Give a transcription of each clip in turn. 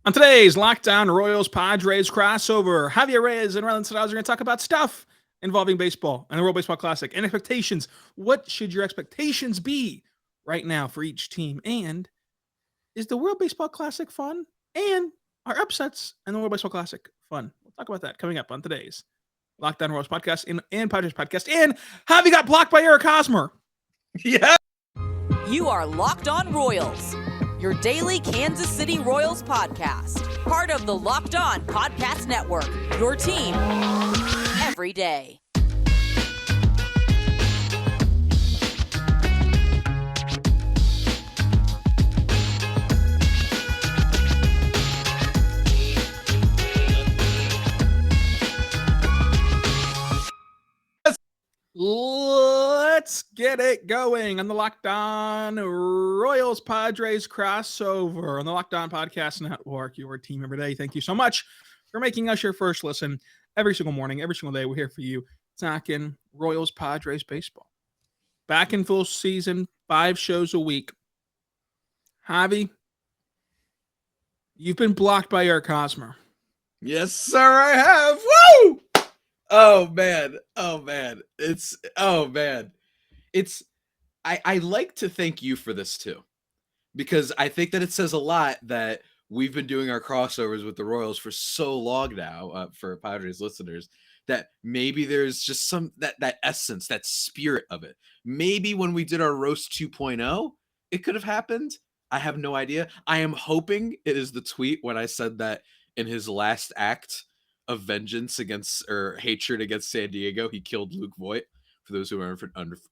On today's Lockdown Royals Padres crossover, Javier Reyes and Rylan Sadaus are going to talk about stuff involving baseball and the World Baseball Classic and expectations. What should your expectations be right now for each team? And is the World Baseball Classic fun? And are upsets in the World Baseball Classic fun? We'll talk about that coming up on today's Lockdown Royals podcast and Padres podcast. And Javi got blocked by Eric Hosmer. Yeah. You are Locked On Royals, your daily Kansas City Royals podcast. Part of the Locked On Podcast Network, your team every day. Let's get it going on the Locked On Royals Padres crossover on the Locked On Podcast Network, your team every day. Thank you so much for making us your first listen every single morning, every single day. We're here for you talking Royals Padres baseball. Back in full season, 5 shows a week. Javi, you've been blocked by Eric Hosmer. Yes, sir, I have. Woo! Oh man. I like to thank you for this too, because I think that it says a lot that we've been doing our crossovers with the Royals for so long now, for Padres listeners, that maybe there's just some that essence, that spirit of it. Maybe when we did our roast 2.0, it could have happened. I have no idea. I am hoping it is the tweet when I said that in his last act of vengeance against or hatred against San Diego, he killed Luke Voit. For those who are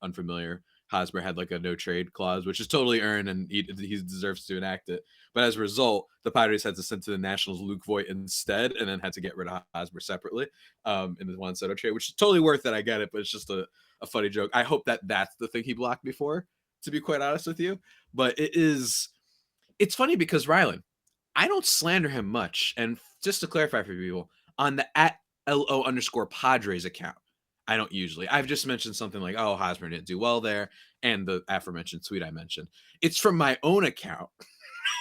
unfamiliar, Hosmer had like a no trade clause, which is totally earned, and he deserves to enact it. But as a result, the Padres had to send to the Nationals Luke Voit instead, and then had to get rid of Hosmer separately in the Juan Soto trade, which is totally worth it. I get it, but it's just a funny joke. I hope that that's the thing he blocked me for, to be quite honest with you. But it's funny because Rylan, I don't slander him much. And just to clarify for people, on the @LO_Padres account, I don't usually. I've just mentioned something like, oh, Hosmer didn't do well there, and the aforementioned tweet I mentioned. It's from my own account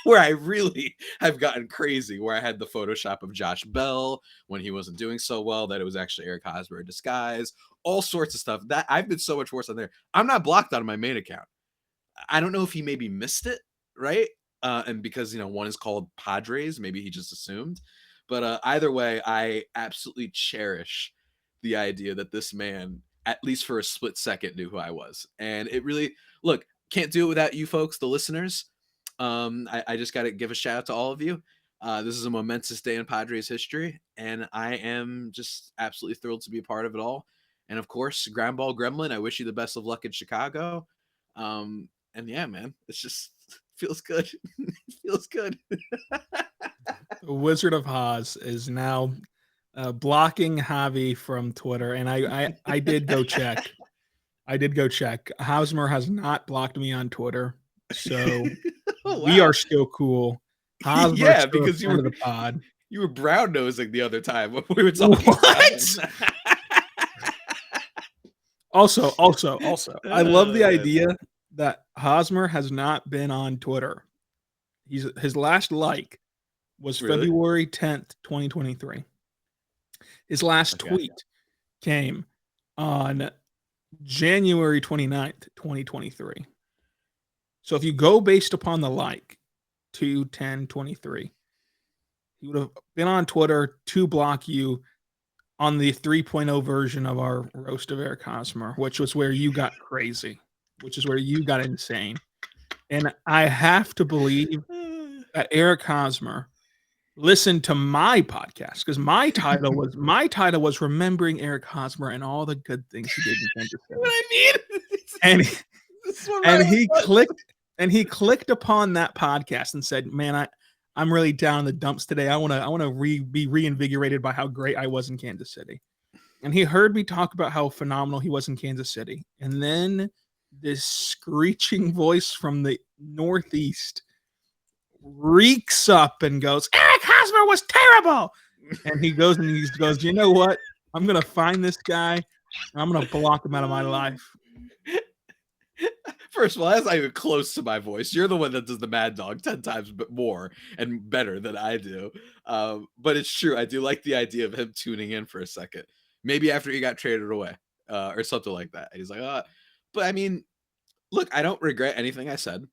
where I really have gotten crazy, where I had the Photoshop of Josh Bell when he wasn't doing so well, that it was actually Eric Hosmer in disguise, all sorts of stuff. That I've been so much worse on there. I'm not blocked on my main account. I don't know if he maybe missed it, right? And because, one is called Padres, maybe he just assumed. But either way, I absolutely cherish the idea that this man, at least for a split second, knew who I was. And it really, look, can't do it without you folks, the listeners. I just got to give a shout out to all of you. This is a momentous day in Padres history, and I am just absolutely thrilled to be a part of it all. And of course, Groundball Gremlin, I wish you the best of luck in Chicago. And yeah, man, it's just feels good. It feels good. The Wizard of Oz is now blocking Javi from Twitter, and I did go check. Hosmer has not blocked me on Twitter, so Oh, wow. We are still cool. Hosmer's Yeah, still because a friend of the pod. You were brown nosing the other time when we were talking. What? Also, I love the idea that Hosmer has not been on Twitter. His last like was Really? February 10th, 2023. His last tweet came on January 29th, 2023. So if you go based upon the like, 2/10/23, he would have been on Twitter to block you on the 3.0 version of our roast of Eric Hosmer, which was where you got crazy, which is where you got insane. And I have to believe that Eric Hosmer listened to my podcast, because my title was remembering Eric Hosmer and all the good things he did in Kansas City. What I mean, and he clicked upon that podcast and said, "Man, I'm really down in the dumps today. I want to be reinvigorated by how great I was in Kansas City." And he heard me talk about how phenomenal he was in Kansas City, and then this screeching voice from the Northeast reeks up and goes, "Eric Hosmer was terrible." And he goes, "You know what? I'm going to find this guy, and I'm going to block him out of my life." First of all, that's not even close to my voice. You're the one that does the Mad Dog 10 times more and better than I do. But it's true. I do like the idea of him tuning in for a second. Maybe after he got traded away or something like that. He's like, but I mean, look, I don't regret anything I said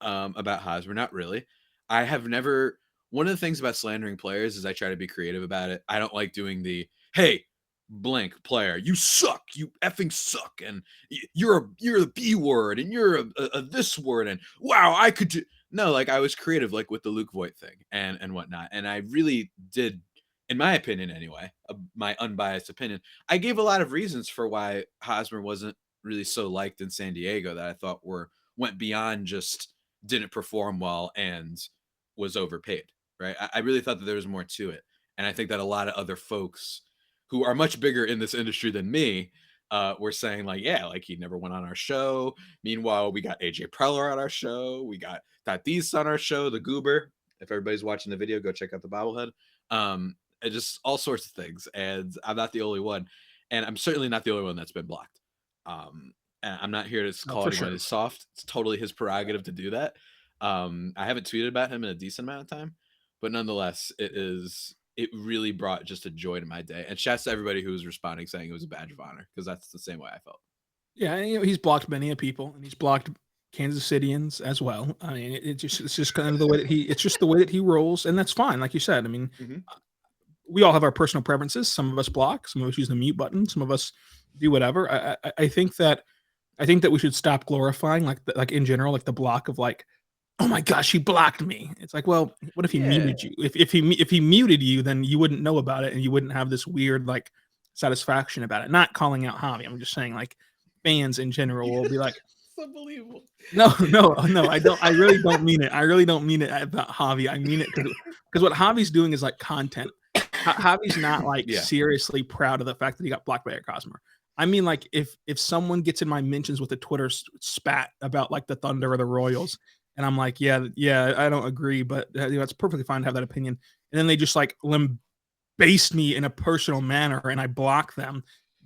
about Hosmer. Not really. I have never. One of the things about slandering players is I try to be creative about it. I don't like doing the, hey, blank player, you suck, you effing suck, and you're a B word, and you're a this word, and wow, I could do. No, like I was creative, like with the Luke Voigt thing and whatnot, and I really did, in my opinion anyway, my unbiased opinion, I gave a lot of reasons for why Hosmer wasn't really so liked in San Diego that I thought went beyond just didn't perform well and was overpaid, right? I really thought that there was more to it, and I think that a lot of other folks who are much bigger in this industry than me, were saying like, yeah, like he never went on our show. Meanwhile, we got AJ Preller on our show. We got Tatis on our show, the Goober. If everybody's watching the video, go check out the bobblehead. And just all sorts of things. And I'm not the only one. And I'm certainly not the only one that's been blocked. And I'm not here to call anyone as soft. It's totally his prerogative to do that. I haven't tweeted about him in a decent amount of time, but nonetheless, it really brought just a joy to my day. And shouts to everybody who was responding saying it was a badge of honor, because that's the same way I felt. Yeah, and, he's blocked many people, and he's blocked Kansas Cityans as well. I mean, it's just kind of the way that it's just the way that he rolls, and that's fine. Like you said, I mean, we all have our personal preferences. Some of us block, some of us use the mute button, some of us do whatever. I think that we should stop glorifying like in general, like the block of like, oh my gosh, he blocked me. It's like, well, what if he muted you? If he muted you, then you wouldn't know about it, and you wouldn't have this weird like satisfaction about it. Not calling out Javi. I'm just saying like fans in general will be like, it's unbelievable. No, I don't. I really don't mean it. I really don't mean it about Javi. I mean it because what Javi's doing is like content. Javi's not like seriously proud of the fact that he got blocked by Eric Hosmer. I mean, like if someone gets in my mentions with a Twitter spat about like the Thunder or the Royals, and I'm like, yeah, I don't agree, but it's perfectly fine to have that opinion. And then they just like lambaste me in a personal manner, and I block them.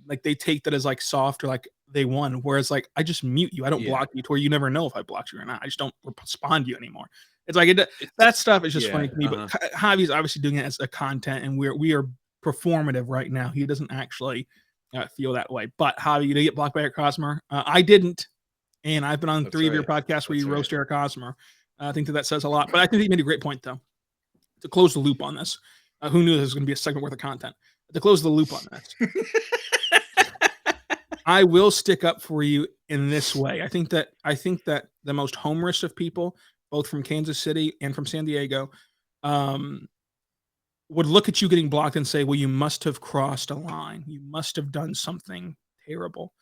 Like they take that as like soft or like they won. Whereas like I just mute you. I don't block you to where you never know if I blocked you or not. I just don't respond to you anymore. It's like that stuff is just funny to me. But Javi's obviously doing it as a content, and we are performative right now. He doesn't actually feel that way. But Javi, you did get blocked by Eric Hosmer. I didn't. And I've been on three of your podcasts where you roast Eric Hosmer. I think that says a lot. But I think he made a great point, though, to close the loop on this. Who knew this was going to be a segment worth of content? To close the loop on this, I will stick up for you in this way. I think that the most homerous of people, both from Kansas City and from San Diego, would look at you getting blocked and say, well, you must have crossed a line. You must have done something terrible.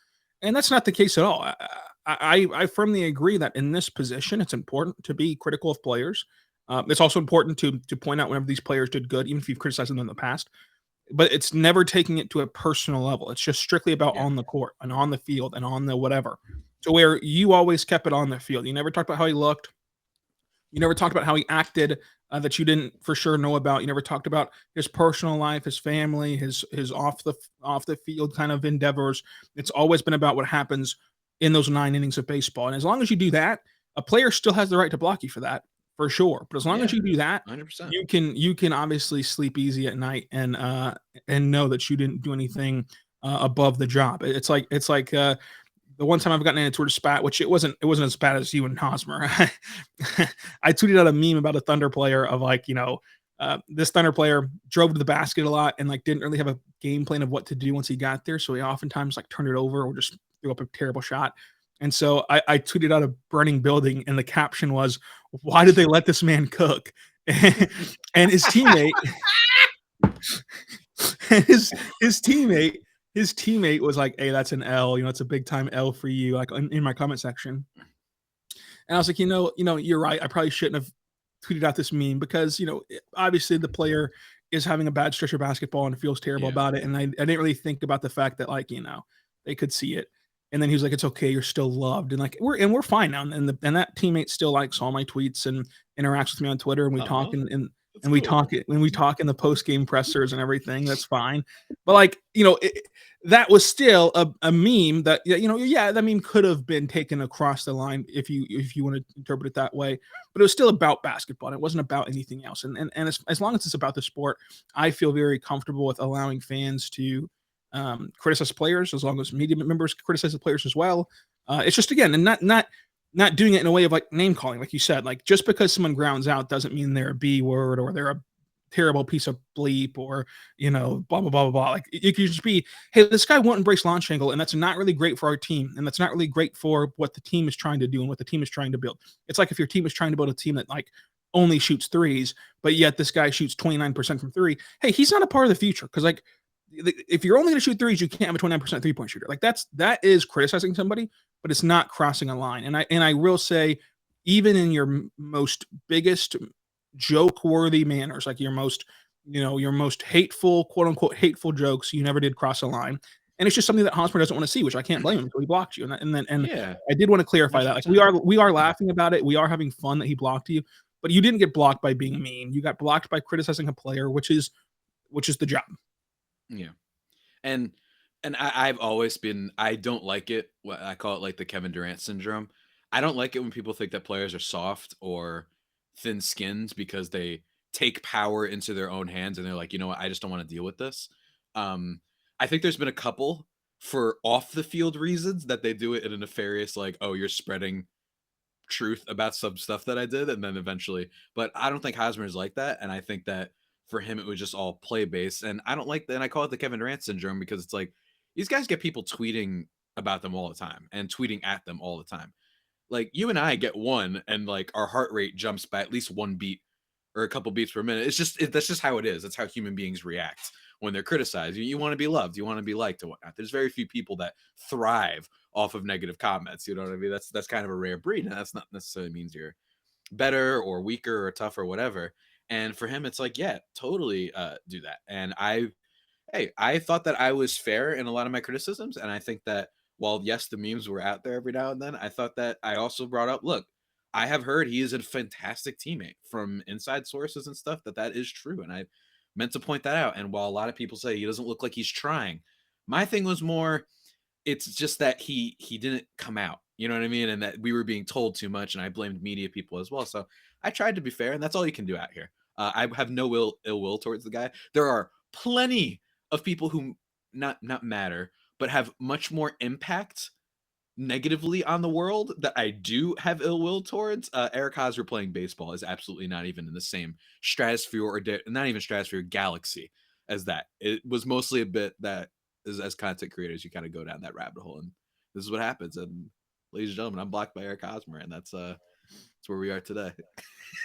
And that's not the case at all. I firmly agree that in this position, it's important to be critical of players. It's also important to point out whenever these players did good, even if you've criticized them in the past. But it's never taking it to a personal level. It's just strictly about on the court and on the field and on the whatever. So where you always kept it on the field. You never talked about how he looked. You never talked about how he acted that you didn't for sure know about. You never talked about his personal life, his family, his off the field kind of endeavors. It's always been about what happens in those 9 innings of baseball. And as long as you do that, a player still has the right to block you for that, for sure. But as long as you do that, 100%. you can obviously sleep easy at night and know that you didn't do anything above the job. It's like the one time I've gotten into a spat, which it wasn't as bad as you and Hosmer. I tweeted out a meme about a Thunder player of like, this Thunder player drove to the basket a lot and like didn't really have a game plan of what to do once he got there. So he oftentimes like turned it over or just threw up a terrible shot. And so I tweeted out a burning building, and the caption was, "Why did they let this man cook?" And his teammate, his teammate was like, "Hey, that's an L. It's a big time L for you." Like in my comment section, and I was like, you're right. I probably shouldn't have tweeted out this meme because obviously the player is having a bad stretch of basketball and feels terrible about it, and I didn't really think about the fact that like they could see it. And then he was like, "It's okay, you're still loved," and like we're fine now. And that teammate still likes all my tweets and interacts with me on Twitter, and we talk. And and we talk it when we talk in the post game pressers and everything. That's fine, but like that was still a meme that that meme could have been taken across the line if you want to interpret it that way. But it was still about basketball. It wasn't about anything else. And as long as it's about the sport, I feel very comfortable with allowing fans to criticize players, as long as media members criticize the players as well. It's just, again, and not doing it in a way of like name calling, like you said. Like, just because someone grounds out doesn't mean they're a B word or they're a terrible piece of bleep or blah blah blah blah blah. Like, it could just be, hey, this guy won't embrace launch angle, and that's not really great for our team, and that's not really great for what the team is trying to do and what the team is trying to build. It's like if your team is trying to build a team that like only shoots threes, but yet this guy shoots 29% from three. Hey, he's not a part of the future, because like, if you're only going to shoot threes, you can't have a 29% 3-point shooter. Like, that is criticizing somebody, but it's not crossing a line. And I will say, even in your most biggest joke-worthy manners, like your most hateful, quote unquote hateful jokes, you never did cross a line. And it's just something that Hosmer doesn't want to see, which I can't blame him, until he blocked you. And Yeah, I did want to clarify that. Like, we are laughing about it. We are having fun that he blocked you, but you didn't get blocked by being mean. You got blocked by criticizing a player, which is the job. Yeah. And I've always been, I don't like it. What I call it, like the Kevin Durant syndrome. I don't like it when people think that players are soft or thin-skinned because they take power into their own hands and they're like, you know what, I just don't want to deal with this. I think there's been a couple for off the field reasons that they do it in a nefarious, like, oh, you're spreading truth about some stuff that I did, and then eventually, but I don't think Hosmer is like that, and I think that for him it was just all play based, and I don't like that. And I call it the Kevin Durant syndrome because it's like these guys get people tweeting about them all the time and tweeting at them all the time. Like, you and I get one, and like our heart rate jumps by at least one beat or a couple beats per minute. That's just how it is. That's how human beings react when they're criticized. You want to be loved, you want to be liked and whatnot. There's very few people that thrive off of negative comments. You know what I mean? That's kind of a rare breed, and that's not necessarily means you're better or weaker or tougher or whatever. And for him, it's like, yeah, totally do that. And I thought that I was fair in a lot of my criticisms, and I think that while yes, the memes were out there every now and then, I thought that I also brought up, look, I have heard he is a fantastic teammate from inside sources and stuff, that is true, and I meant to point that out. And while a lot of people say he doesn't look like he's trying, my thing was more, it's just that he didn't come out, you know what I mean? And that we were being told too much, and I blamed media people as well. So I tried to be fair, and that's all you can do out here. I have no ill will towards the guy. There are plenty of people who not matter, but have much more impact negatively on the world that I do have ill will towards. Eric Hosmer playing baseball is absolutely not even in the same stratosphere or not even stratosphere, galaxy as that. It was mostly a bit that as content creators, you kind of go down that rabbit hole, and this is what happens. And ladies and gentlemen, I'm blocked by Eric Hosmer, and that's where we are today.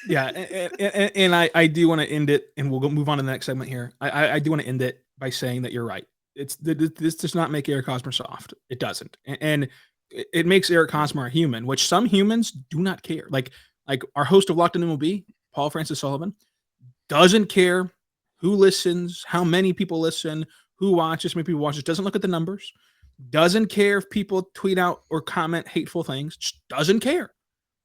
Yeah, and I do want to end it, and we'll move on to the next segment here. I do want to end it by saying that you're right. This does not make Eric Hosmer soft. It doesn't, and it makes Eric Hosmer a human, which some humans do not care. Like our host of Locked On MLB, Paul Francis Sullivan, doesn't care who listens, how many people listen, who watches, how many people watches. Doesn't look at the numbers. Doesn't care if people tweet out or comment hateful things. Just doesn't care.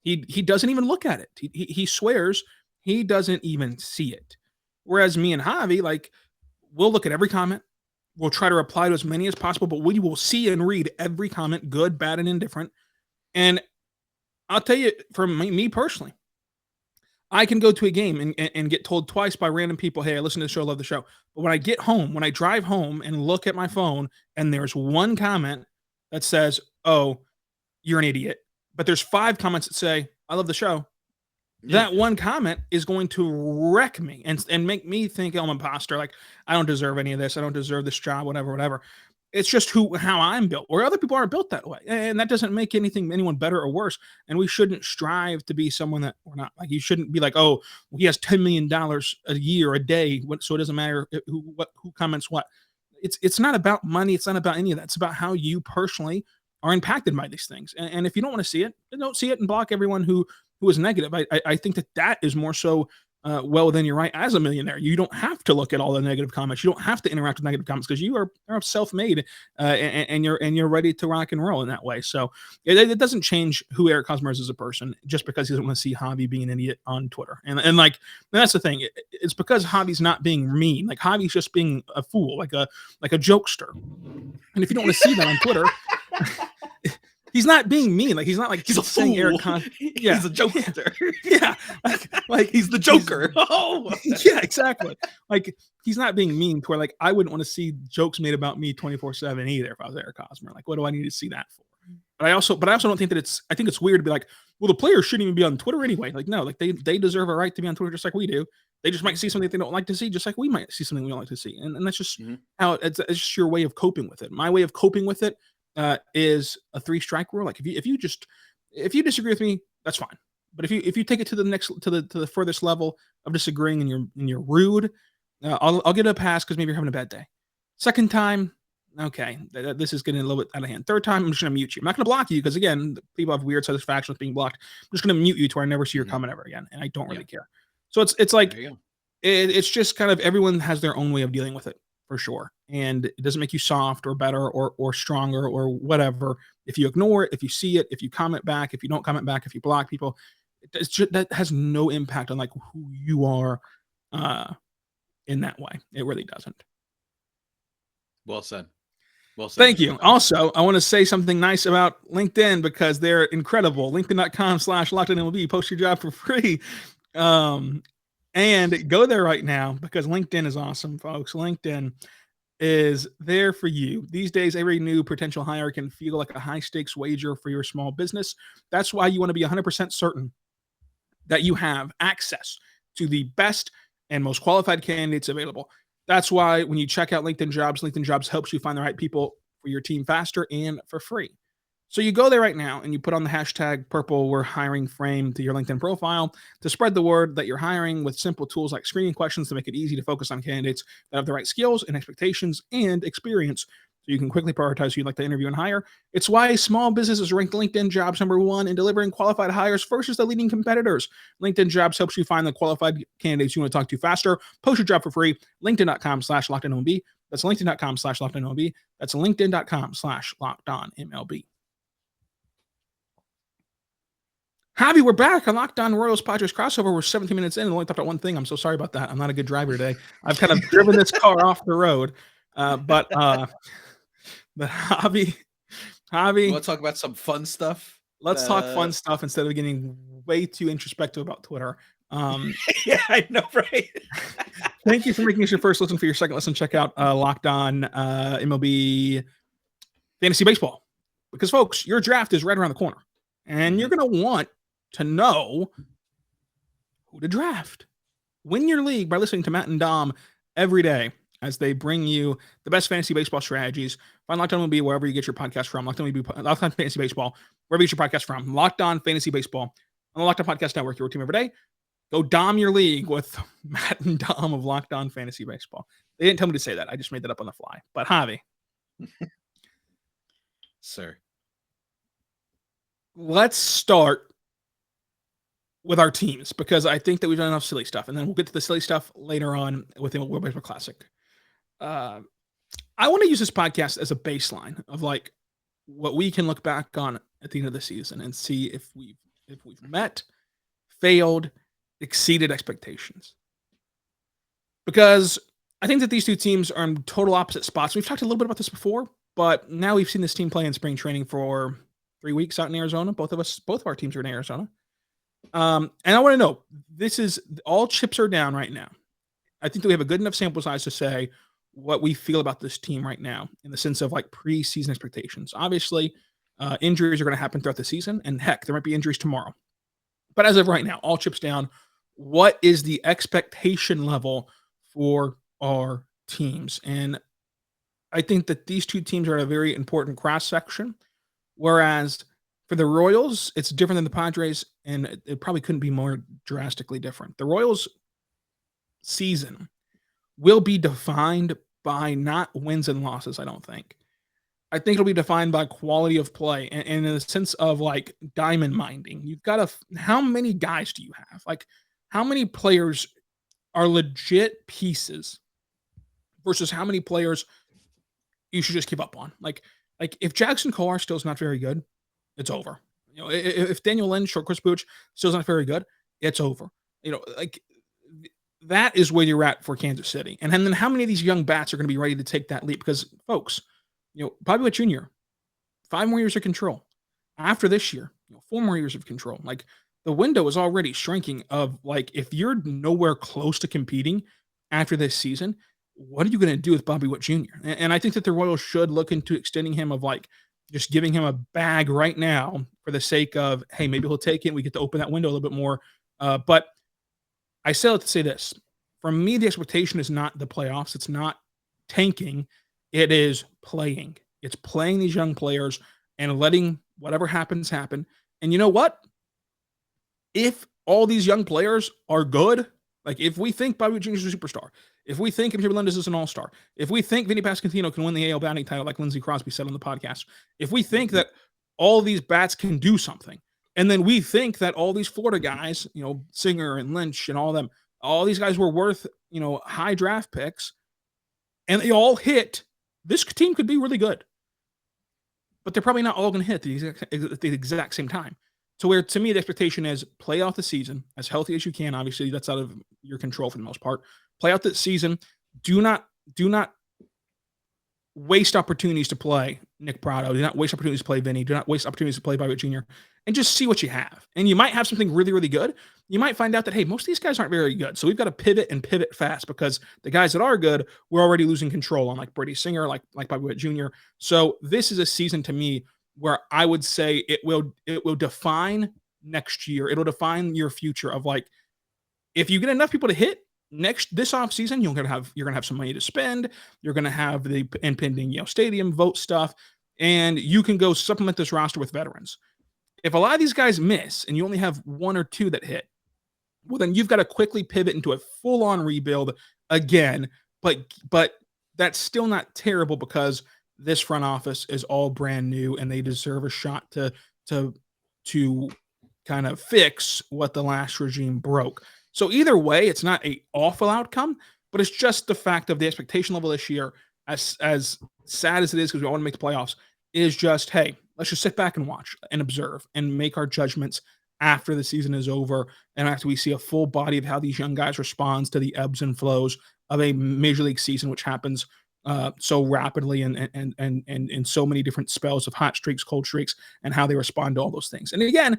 He doesn't even look at it. He swears he doesn't even see it. Whereas me and Javi, like, we'll look at every comment. We'll try to reply to as many as possible, but we will see and read every comment, good, bad, and indifferent. And I'll tell you, for me personally, I can go to a game and get told twice by random people, hey, I listen to the show, love the show. But when I get home, when I drive home and look at my phone, and there's one comment that says, oh, you're an idiot, but there's 5 comments that say, I love the show. Yeah. That one comment is going to wreck me and make me think I'm an imposter. Like, I don't deserve any of this. I don't deserve this job, whatever. It's just how I'm built, or other people aren't built that way. And that doesn't make anyone better or worse. And we shouldn't strive to be someone that we're not. Like, you shouldn't be like, oh, he has $10 million a year, a day, so it doesn't matter who comments what. It's not about money. It's not about any of that. It's about how you personally are impacted by these things. And if you don't want to see it, then don't see it and block everyone who is negative. I think that is more so well, then you're right. As a millionaire, you don't have to look at all the negative comments. You don't have to interact with negative comments because you are self-made, and you're ready to rock and roll in that way. So it doesn't change who Eric Hosmer is as a person just because he doesn't want to see Javi being an idiot on Twitter. And like that's the thing. It's because Javi's not being mean. Like Javi's just being a fool, like a jokester. And if you don't want to see that on Twitter. He's not being mean. Like he's not like he's a saying fool. Eric Yeah, he's a jokester. Yeah, like he's the Joker. Oh, yeah, exactly. Like he's not being mean to where like I wouldn't want to see jokes made about me 24/7 either if I was Eric Hosmer. Like, what do I need to see that for? But I also don't think that I think it's weird to be like, well, the players shouldn't even be on Twitter anyway. Like, no, like they deserve a right to be on Twitter just like we do. They just might see something they don't like to see, just like we might see something we don't like to see. And that's just how it's just your way of coping with it. My way of coping with it is a 3-strike rule. Like if you disagree with me, that's fine. But if you take it to the furthest level of disagreeing and you're rude, I'll give it a pass because maybe you're having a bad day. Second time, okay, this is getting a little bit out of hand. Third time, I'm just gonna mute you. I'm not gonna block you because again, people have weird satisfaction with being blocked. I'm just gonna mute you to where I never see your comment ever again, and I don't really care. So it's like it's just kind of everyone has their own way of dealing with it. For sure. And it doesn't make you soft or better or stronger or whatever. If you ignore it, if you see it, if you comment back, if you don't comment back, if you block people, that has no impact on like who you are in that way. It really doesn't. Well said. Well said. Thank you. Also, I want to say something nice about LinkedIn because they're incredible. LinkedIn.com/LockedOnMLB. Post your job for free. And go there right now because LinkedIn is awesome, folks. LinkedIn is there for you. These days, every new potential hire can feel like a high-stakes wager for your small business. That's why you want to be 100% certain that you have access to the best and most qualified candidates available. That's why when you check out LinkedIn Jobs helps you find the right people for your team faster and for free. So you go there right now and you put on the hashtag purple we're hiring frame to your LinkedIn profile to spread the word that you're hiring with simple tools like screening questions to make it easy to focus on candidates that have the right skills and expectations and experience so you can quickly prioritize who you'd like to interview and hire. It's why small businesses ranked LinkedIn Jobs #1 in delivering qualified hires versus the leading competitors. LinkedIn Jobs helps you find the qualified candidates you want to talk to faster. Post your job for free. LinkedIn.com/LockedOnMLB. That's LinkedIn.com/LockedOnMLB. That's LinkedIn.com/LockedOnMLB. Javi, we're back on Locked On Royals Padres crossover. We're 17 minutes in and only talked about one thing. I'm so sorry about that. I'm not a good driver today. I've kind of driven this car off the road. But Javi, you want to talk about some fun stuff? Let's talk fun stuff instead of getting way too introspective about Twitter. Yeah, I know, right? Thank you for making us your first listen. For your second listen, check out Locked On MLB Fantasy Baseball. Because, folks, your draft is right around the corner. And you're going to want to know who to draft. Win your league by listening to Matt and Dom every day as they bring you the best fantasy baseball strategies. Find Locked On MLB wherever you get your podcast from. Locked On Fantasy Baseball, wherever you get your podcast from. Locked On Fantasy Baseball on the Locked On Podcast Network, your team every day. Go Dom your league with Matt and Dom of Locked On Fantasy Baseball. They didn't tell me to say that. I just made that up on the fly. But Javi. Sir. Let's start with our teams because I think that we've done enough silly stuff, and then we'll get to the silly stuff later on with the World Baseball Classic. I want to use this podcast as a baseline of like what we can look back on at the end of the season and see if we've met, failed, exceeded expectations. Because I think that these two teams are in total opposite spots. We've talked a little bit about this before, but now we've seen this team play in spring training for 3 weeks out in Arizona. Both of our teams are in Arizona. And I want to know, this is all chips are down right now. I think that we have a good enough sample size to say what we feel about this team right now in the sense of like preseason expectations. Obviously, injuries are going to happen throughout the season, and heck, there might be injuries tomorrow. But as of right now, all chips down. What is the expectation level for our teams? And I think that these two teams are at a very important cross section. Whereas for the Royals, it's different than the Padres, and it probably couldn't be more drastically different. The Royals season will be defined by not wins and losses, I don't think. I think it'll be defined by quality of play and in the sense of like diamond minding. You've got how many guys do you have? Like how many players are legit pieces versus how many players you should just give up on. Like if Jackson Carr still is not very good, it's over. If Daniel Lynch or Chris Booch still is not very good, it's over. Like that is where you're at for Kansas City. And then how many of these young bats are going to be ready to take that leap? Because folks, Bobby Witt Jr., 5 more years of control. After this year, 4 more years of control. Like the window is already shrinking of like, if you're nowhere close to competing after this season, what are you going to do with Bobby Witt Jr.? And I think that the Royals should look into extending him of like just giving him a bag right now for the sake of, hey, maybe he'll take it. We get to open that window a little bit more. But I still have to say this. For me, the expectation is not the playoffs. It's not tanking. It is playing. It's playing these young players and letting whatever happens happen. And you know what? If all these young players are good, like if we think Bobby Jr. is a superstar, if we think Jimmy Melendez is an all-star, if we think Vinny Pasquantino can win the AL batting title like Lindsey Crosby said on the podcast, if we think that all these bats can do something, and then we think that all these Florida guys, Singer and Lynch and all these guys were worth, high draft picks, and they all hit, this team could be really good. But they're probably not all going to hit at the exact same time. So where, to me, the expectation is play out the season as healthy as you can. Obviously, that's out of your control for the most part. Play out the season. Do not waste opportunities to play Nick Prado. Do not waste opportunities to play Vinny. Do not waste opportunities to play Bobby Jr. And just see what you have. And you might have something really, really good. You might find out that, hey, most of these guys aren't very good. So we've got to pivot fast because the guys that are good, we're already losing control on, like Brady Singer, like Bobby Witt Jr. So this is a season to me where I would say it will define next year. It'll define your future of like, if you get enough people to hit this offseason, you're gonna have some money to spend. You're gonna have the impending stadium vote stuff, and you can go supplement this roster with veterans. If a lot of these guys miss and you only have 1 or 2 that hit, well, then you've got to quickly pivot into a full-on rebuild again. But that's still not terrible because this front office is all brand new and they deserve a shot to kind of fix what the last regime broke. So either way, it's not an awful outcome, but it's just the fact of the expectation level this year, as sad as it is because we all want to make the playoffs, is just, hey, let's just sit back and watch and observe and make our judgments after the season is over and after we see a full body of how these young guys respond to the ebbs and flows of a major league season, which happens so rapidly and in so many different spells of hot streaks, cold streaks, and how they respond to all those things. And again,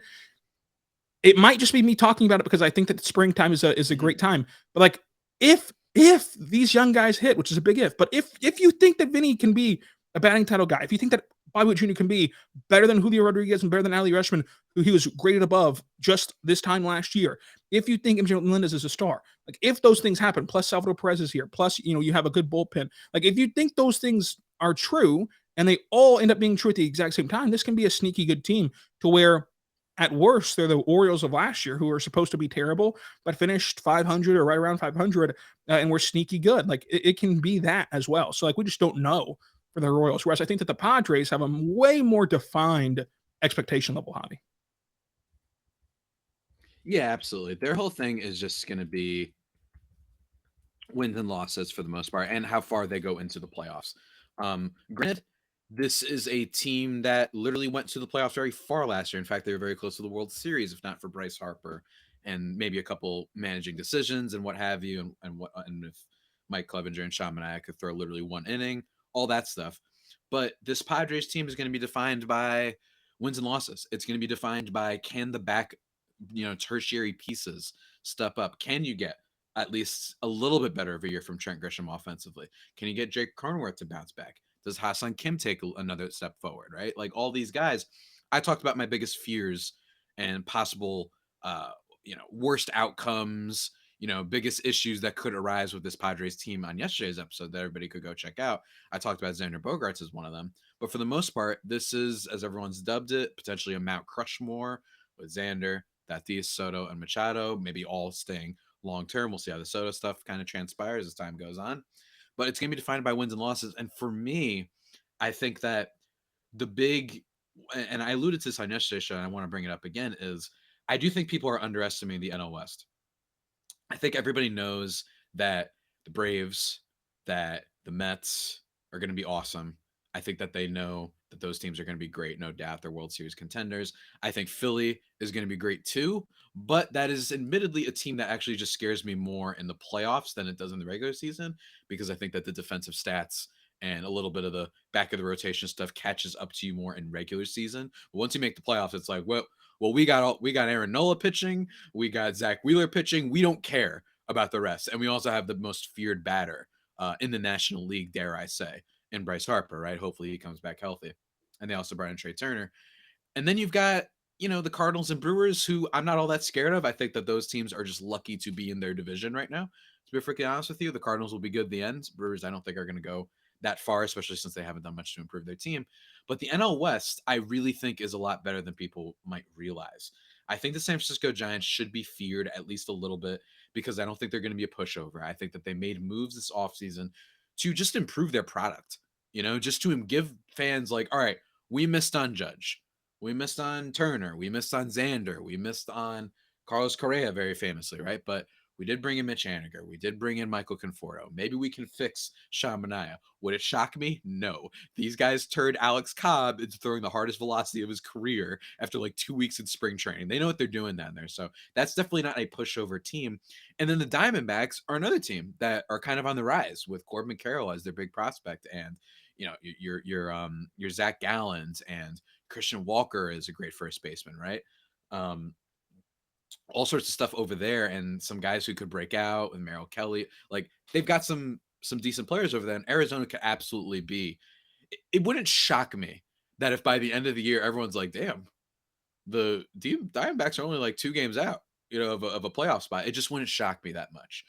it might just be me talking about it because I think that springtime is a great time. But like, if these young guys hit, which is a big if, but if you think that Vinny can be a batting title guy, if you think that Bobby Witt Jr. can be better than Julio Rodriguez and better than Ali Reshman, who he was graded above just this time last year, if you think MJ Melendez is a star, like if those things happen, plus Salvador Perez is here, plus you have a good bullpen, like if you think those things are true and they all end up being true at the exact same time, this can be a sneaky good team to where at worst they're the Orioles of last year who are supposed to be terrible but finished 500 or right around 500 and were sneaky good. Like it can be that as well. So like we just don't know for the Royals, whereas I think that the Padres have a way more defined expectation level, Javi. Yeah, absolutely. Their whole thing is just going to be wins and losses for the most part and how far they go into the playoffs. Granted, this is a team that literally went to the playoffs very far last year. In fact, they were very close to the World Series, if not for Bryce Harper and maybe a couple managing decisions and what have you. And if Mike Clevenger and Sean Manaea could throw literally 1 inning, all that stuff. But this Padres team is going to be defined by wins and losses. It's going to be defined by, can the back, tertiary pieces step up? Can you get at least a little bit better of a year from Trent Grisham offensively? Can you get Jake Cronenworth to bounce back? Does Ha-Seong Kim take another step forward, right? Like all these guys, I talked about my biggest fears and possible, worst outcomes, biggest issues that could arise with this Padres team on yesterday's episode that everybody could go check out. I talked about Xander Bogaerts as one of them. But for the most part, this is, as everyone's dubbed it, potentially a Mount Crushmore with Xander, Tatis, Soto, and Machado, maybe all staying long-term. We'll see how the Soto stuff kind of transpires as time goes on. But it's going to be defined by wins and losses. And for me, I think that the big, and I alluded to this on yesterday's show, and I want to bring it up again, is I do think people are underestimating the NL West. I think everybody knows that the Braves, that the Mets are going to be awesome. I think that they know that those teams are going to be great, no doubt. They're World Series contenders. I think Philly is going to be great too, but that is admittedly a team that actually just scares me more in the playoffs than it does in the regular season, because I think that the defensive stats and a little bit of the back of the rotation stuff catches up to you more in regular season. But once you make the playoffs, it's like, well, we got Aaron Nola pitching, we got Zach Wheeler pitching. We don't care about the rest, and we also have the most feared batter in the National League, dare I say, in Bryce Harper, right? Hopefully he comes back healthy. And they also brought in Trey Turner. And then you've got, the Cardinals and Brewers, who I'm not all that scared of. I think that those teams are just lucky to be in their division right now. To be freaking honest with you, the Cardinals will be good at the end. Brewers, I don't think, are going to go that far, especially since they haven't done much to improve their team. But the NL West, I really think, is a lot better than people might realize. I think the San Francisco Giants should be feared at least a little bit, because I don't think they're going to be a pushover. I think that they made moves this offseason to just improve their product, just to give fans like, all right, we missed on Judge. We missed on Turner. We missed on Xander. We missed on Carlos Correa, very famously, right? But we did bring in Mitch Haniger. We did bring in Michael Conforto. Maybe we can fix Sean Manaea. Would it shock me? No. These guys turned Alex Cobb into throwing the hardest velocity of his career after like 2 weeks in spring training. They know what they're doing down there. So that's definitely not a pushover team. And then the Diamondbacks are another team that are kind of on the rise with Corbin Carroll as their big prospect. And, your Zach Gallons and Christian Walker is a great first baseman, right? All sorts of stuff over there, and some guys who could break out with Merrill Kelly. Like, they've got some decent players over there, and Arizona could absolutely be. It wouldn't shock me that if by the end of the year everyone's like, damn, the Diamondbacks are only like 2 games out, of a playoff spot. It just wouldn't shock me that much.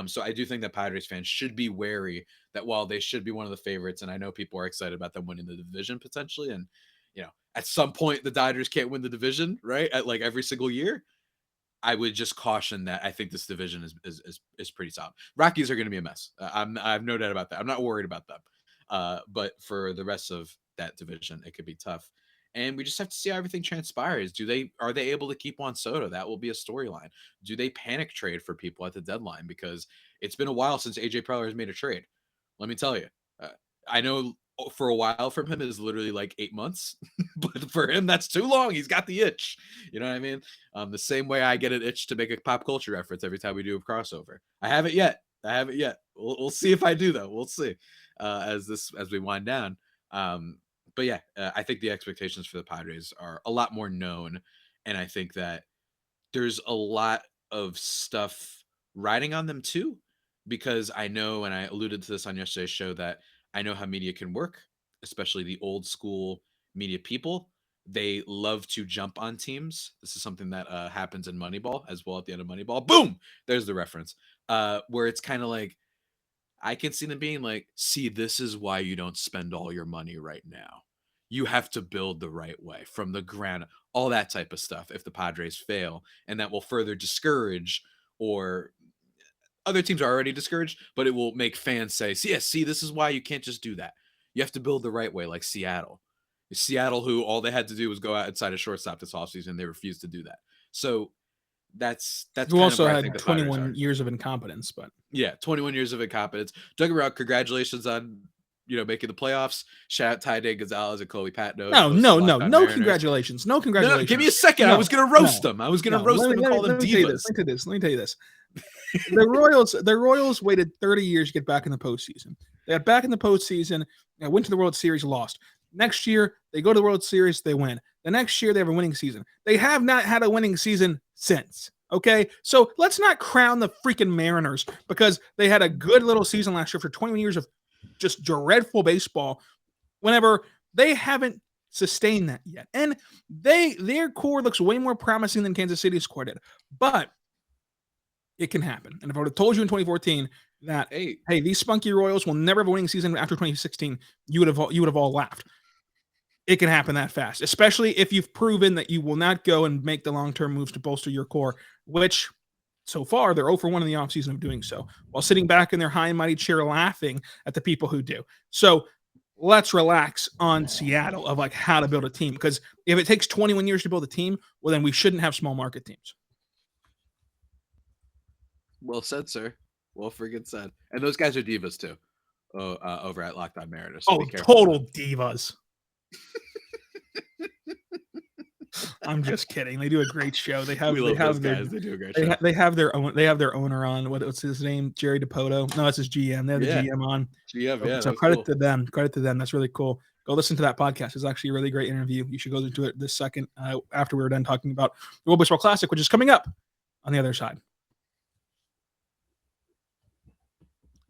So I do think that Padres fans should be wary that while they should be one of the favorites, and I know people are excited about them winning the division potentially, and at some point the Dodgers can't win the division, right? At like every single year. I would just caution that I think this division is pretty solid. Rockies are going to be a mess. I have no doubt about that. I'm not worried about them. But for the rest of that division, it could be tough. And we just have to see how everything transpires. Are they able to keep Juan Soto? That will be a storyline. Do they panic trade for people at the deadline? Because it's been a while since AJ Preller has made a trade. Let me tell you. I know for a while from him is literally like 8 months, but for him that's too long. He's got the itch. You know what I mean? The same way I get an itch to make a pop culture reference every time we do a crossover. I haven't yet. We'll see if I do though. We'll see as we wind down. But yeah, I think the expectations for the Padres are a lot more known, and I think that there's a lot of stuff riding on them too, because I know, and I alluded to this on yesterday's show, that I know how media can work, especially the old school media people. They love to jump on teams. This is something that happens in Moneyball as well. At the end of Moneyball, boom, there's the reference, where it's kind of like, I can see them being like, see, this is why you don't spend all your money right now. You have to build the right way from the ground, all that type of stuff if the Padres fail. And that will further discourage, or other teams are already discouraged, but it will make fans say, see, this is why you can't just do that. You have to build the right way, like Seattle. Seattle, who all they had to do was go outside a shortstop this offseason. They refused to do that. So that's who also had 21 years of incompetence, but yeah, 21 years of incompetence. Don't get me wrong, congratulations on making the playoffs. Shout out Ty Day Gonzalez and Chloe Patno. No congratulations. No congratulations. No, give me a second. I was gonna roast them. I was gonna roast them and call them divas. Let me tell you this. The Royals waited 30 years to get back in the postseason. They got back in the postseason, went to the World Series, lost. Next year, they go to the World Series, they win. The next year, they have a winning season. They have not had a winning season since. Okay, so let's not crown the freaking Mariners because they had a good little season last year for 21 years of just dreadful baseball, whenever they haven't sustained that yet. And their core looks way more promising than Kansas City's core did. But it can happen. And if I would have told you in 2014 that, hey, these spunky Royals will never have a winning season after 2016, you would have all laughed. It can happen that fast, especially if you've proven that you will not go and make the long-term moves to bolster your core, which so far they're 0 for 1 in the offseason of doing so, while sitting back in their high and mighty chair laughing at the people who do. So let's relax on Seattle of like how to build a team, because if it takes 21 years to build a team, well, then we shouldn't have small market teams. Well said, sir. Well friggin' said. And those guys are divas too. Over at Locked On Mariners. So Oh, be careful. total divas. I'm just kidding. They do a great show. They have We love they have those their guys. They do a great show. they have their owner on. What's his name? Jerry DePoto. No, that's his GM. They have the GM on. So credit to them. Credit to them. That's really cool. Go listen to that podcast. It's actually a really great interview. You should go into it this second after we were done talking about the World Baseball Classic, which is coming up on the other side.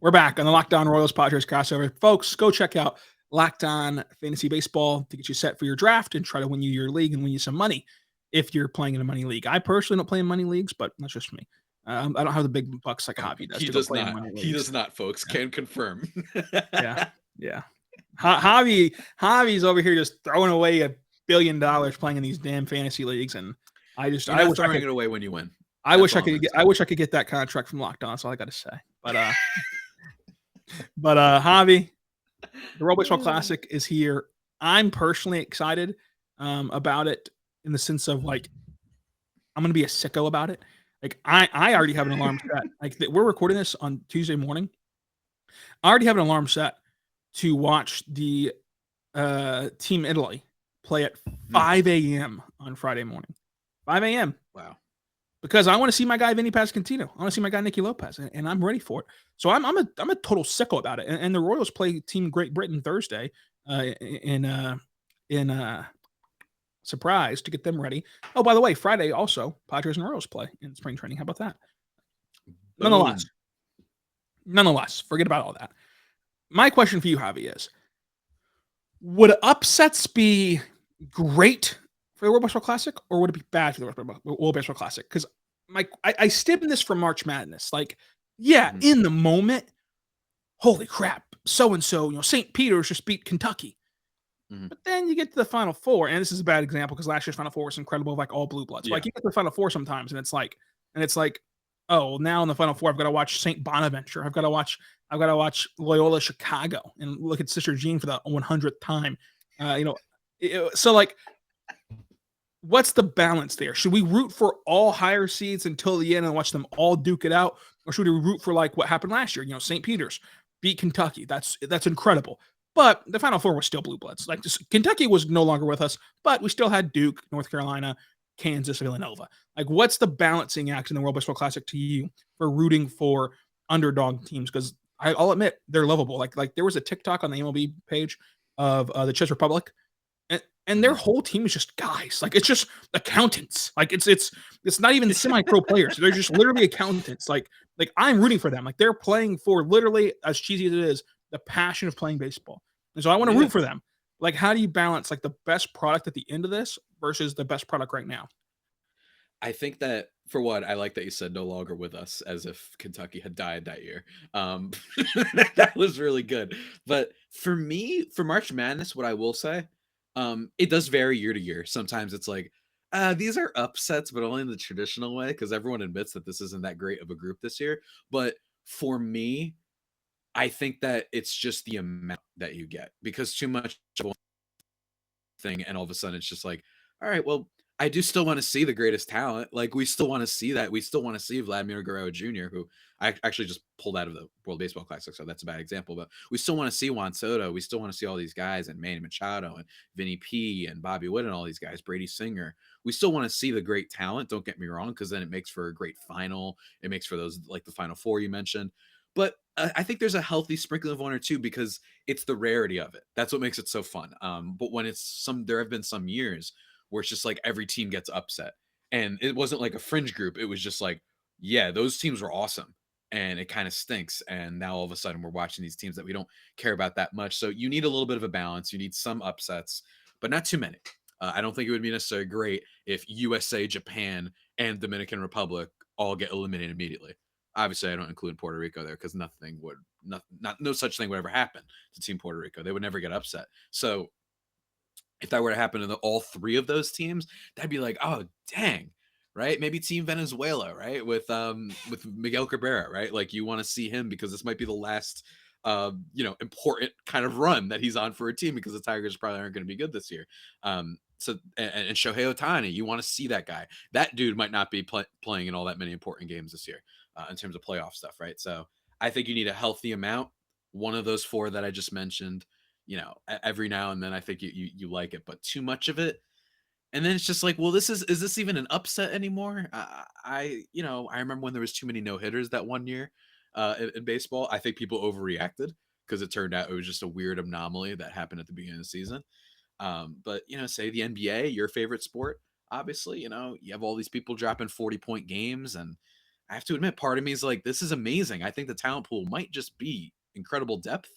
We're back on the Locked On Royals Padres crossover. Folks, go check out Locked On Fantasy Baseball to get you set for your draft and try to win you your league and win you some money if you're playing in a money league. I personally don't play in money leagues, but that's just me. I don't have the big bucks like Javi does. He does not. He does not, folks. Yeah. Can confirm. Yeah. Javi's over here just throwing away $1 billion playing in these damn fantasy leagues, and I wish throwing it away when you win. I wish I could get that contract from Locked On. That's all I got to say. But Javi, the World Baseball Classic is here. I'm personally excited about it in the sense of like I'm gonna be a sicko about it. Like I already have an alarm set. Like we're recording this on Tuesday morning. I already have an alarm set to watch the Team Italy play at 5 a.m. on Friday morning. 5 a.m. Wow. Because I want to see my guy Vinny Pasquantino. I want to see my guy Nicky Lopez, and I'm ready for it. So I'm a total sicko about it. And the Royals play Team Great Britain Thursday in surprise to get them ready. Oh, by the way, Friday also Padres and Royals play in spring training. How about that? Nonetheless, forget about all that. My question for you, Javi, is: would upsets be great for the World Baseball Classic, or would it be bad for the World Baseball Classic? Because I stemmed this from March Madness. Like, in the moment, holy crap, so-and-so, St. Peter's just beat Kentucky. Mm-hmm. But then you get to the Final Four, and this is a bad example because last year's Final Four was incredible, like all blue bloods. Yeah. Like, you get to the Final Four sometimes, and it's like, oh, well, now in the Final Four, I've got to watch St. Bonaventure. I've got to watch Loyola Chicago and look at Sister Jean for the 100th time. So like, what's the balance there? Should we root for all higher seeds until the end and watch them all duke it out? Or should we root for like what happened last year? St. Peter's beat Kentucky. That's incredible. But the Final Four was still blue bloods. Like Kentucky was no longer with us, but we still had Duke, North Carolina, Kansas, Villanova. Like, what's the balancing act in the World Baseball Classic to you for rooting for underdog teams? Because I'll admit they're lovable. Like there was a TikTok on the MLB page of the Czech Republic, and their whole team is just guys. Like, it's just accountants. Like it's not even semi-pro players. They're just literally accountants. Like I'm rooting for them. Like they're playing for, literally, as cheesy as it is, the passion of playing baseball. And so I want to root for them. Like, how do you balance like the best product at the end of this versus the best product right now? I think that, for what, I like that you said no longer with us, as if Kentucky had died that year. That was really good. But for me, for March Madness, what I will say, it does vary year to year. Sometimes it's like, these are upsets, but only in the traditional way, because everyone admits that this isn't that great of a group this year. But for me, I think that it's just the amount that you get, because too much of thing, and all of a sudden it's just like, all right, well, I do still want to see the greatest talent. Like, we still want to see that. We still want to see Vladimir Guerrero Jr., who I actually just pulled out of the World Baseball Classic, so that's a bad example. But we still want to see Juan Soto. We still want to see all these guys, and Manny Machado and Vinny P and Bobby Wood and all these guys, Brady Singer. We still want to see the great talent. Don't get me wrong, because then it makes for a great final. It makes for those, like the Final Four you mentioned. But I think there's a healthy sprinkling of one or two, because it's the rarity of it. That's what makes it so fun. But when there have been some years where it's just like every team gets upset, and it wasn't like a fringe group. It was just like, yeah, those teams were awesome, and it kind of stinks. And now all of a sudden we're watching these teams that we don't care about that much. So you need a little bit of a balance. You need some upsets, but not too many. I don't think it would be necessarily great if USA, Japan, and Dominican Republic all get eliminated immediately. Obviously, I don't include Puerto Rico there, because no such thing would ever happen to Team Puerto Rico. They would never get upset. So if that were to happen to all three of those teams, that'd be like, oh, dang, right? Maybe Team Venezuela, right? With Miguel Cabrera, right? Like, you want to see him because this might be the last, important kind of run that he's on for a team, because the Tigers probably aren't going to be good this year. So Shohei Ohtani, you want to see that guy. That dude might not be playing in all that many important games this year. in terms of playoff stuff, right? So I think you need a healthy amount. One of those 4 that I just mentioned, every now and then I think you like it, but too much of it. And then it's just like, well, is this even an upset anymore? I remember when there was too many no-hitters that one year in baseball. I think people overreacted because it turned out it was just a weird anomaly that happened at the beginning of the season. But say the NBA, your favorite sport, obviously, you have all these people dropping 40-point games, and I have to admit, part of me is like, this is amazing. I think the talent pool might just be incredible depth.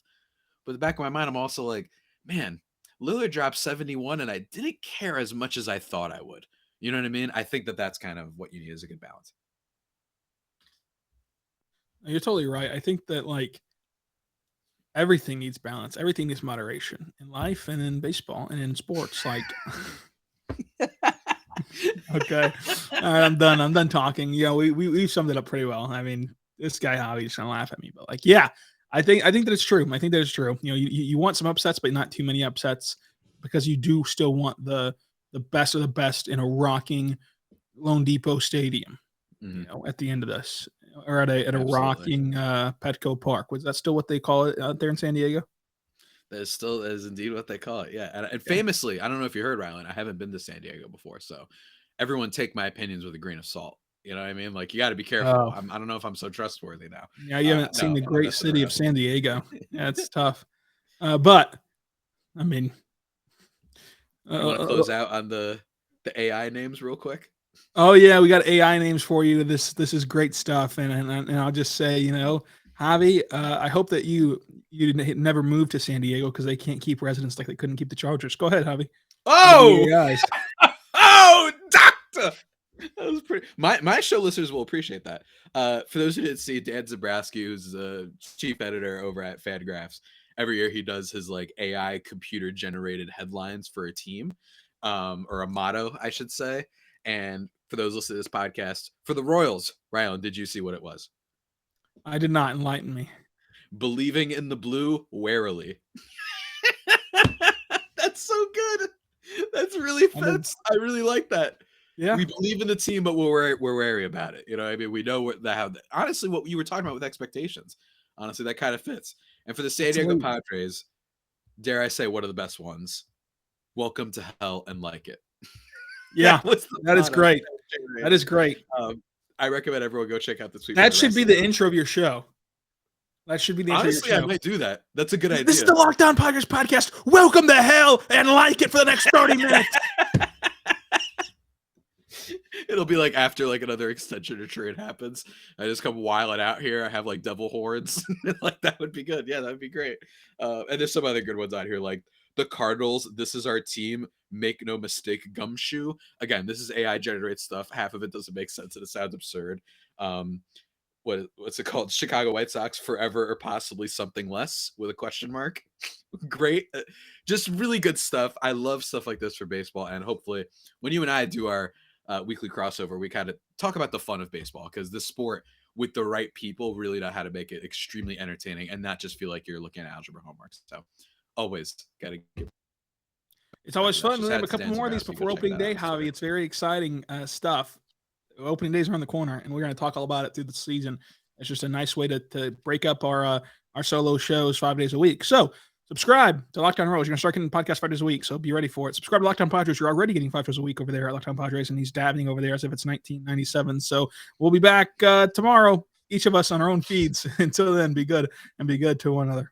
But in the back of my mind, I'm also like, man, Lillard dropped 71, and I didn't care as much as I thought I would. You know what I mean? I think that's kind of what you need is a good balance. You're totally right. I think that everything needs balance. Everything needs moderation in life and in baseball and in sports. Okay. All right, I'm done. I'm done talking. We summed it up pretty well. I mean, this guy Javi's gonna laugh at me, but I think that it's true. I think that it's true. You want some upsets, but not too many upsets, because you do still want the best of the best in a rocking Lone Depot Stadium. At the end of this, or at a rocking Petco Park. Was that still what they call it out there in San Diego? That is indeed what they call it. Yeah. And famously, I don't know if you heard, Rylan, I haven't been to San Diego before. So everyone take my opinions with a grain of salt. You know what I mean? Like, you got to be careful. I don't know if I'm so trustworthy now. Yeah, you haven't seen the great city of San Diego. Yeah, it's tough. But, I mean. You want to close out on the AI names real quick? Oh, yeah, we got AI names for you. This is great stuff. And I'll just say, Javi, I hope that you never move to San Diego, because they can't keep residents like they couldn't keep the Chargers. Go ahead, Javi. Oh, oh, doctor. That was pretty. My show listeners will appreciate that. For those who didn't see, Dan Zabrowski, who's the chief editor over at FanGraphs, every year he does his AI computer generated headlines for a team, or a motto, I should say. And for those listening to this podcast, for the Royals, Rylan, did you see what it was? I did not. Enlighten me. Believing in the blue warily. That's so good. That's really fits. I really like that. Yeah, we believe in the team, but we're wary about it. You know what I mean? We know honestly, what you were talking about with expectations. Honestly, that kind of fits. And for the San Diego Padres, dare I say, one of the best ones. Welcome to hell and like it. Yeah, that is great. That is great. I recommend everyone go check out the tweet. That should be the intro of your show. That should be the intro. Honestly, I might do that. That's a good idea. This is the Locked On Padres podcast. Welcome to hell and like it for the next 30 minutes. It'll be after another extension or trade happens, I just come wiling out here. I have devil horns. That would be good. Yeah, that would be great. And there's some other good ones out here, like the Cardinals. This is our team. Make no mistake, gumshoe. Again, this is AI generated stuff. Half of it doesn't make sense and it sounds absurd. What's it called? Chicago White Sox forever or possibly something less with a question mark. Great. Just really good stuff. I love stuff like this for baseball. And hopefully when you and I do our weekly crossover, we kind of talk about the fun of baseball, because this sport, with the right people, really know how to make it extremely entertaining and not just feel like you're looking at algebra homework. So always got to give. It's always fun. We have a couple more of these before opening day, Javi. It's very exciting stuff. Opening days are on the corner, and we're going to talk all about it through the season. It's just a nice way to break up our solo shows 5 days a week. So subscribe to Locked On Royals. You're going to start getting podcasts 5 days a week, so be ready for it. Subscribe to Locked On Padres. You're already getting 5 days a week over there at Locked On Padres, and he's dabbing over there as if it's 1997. So we'll be back tomorrow, each of us on our own feeds. Until then, be good and be good to one another.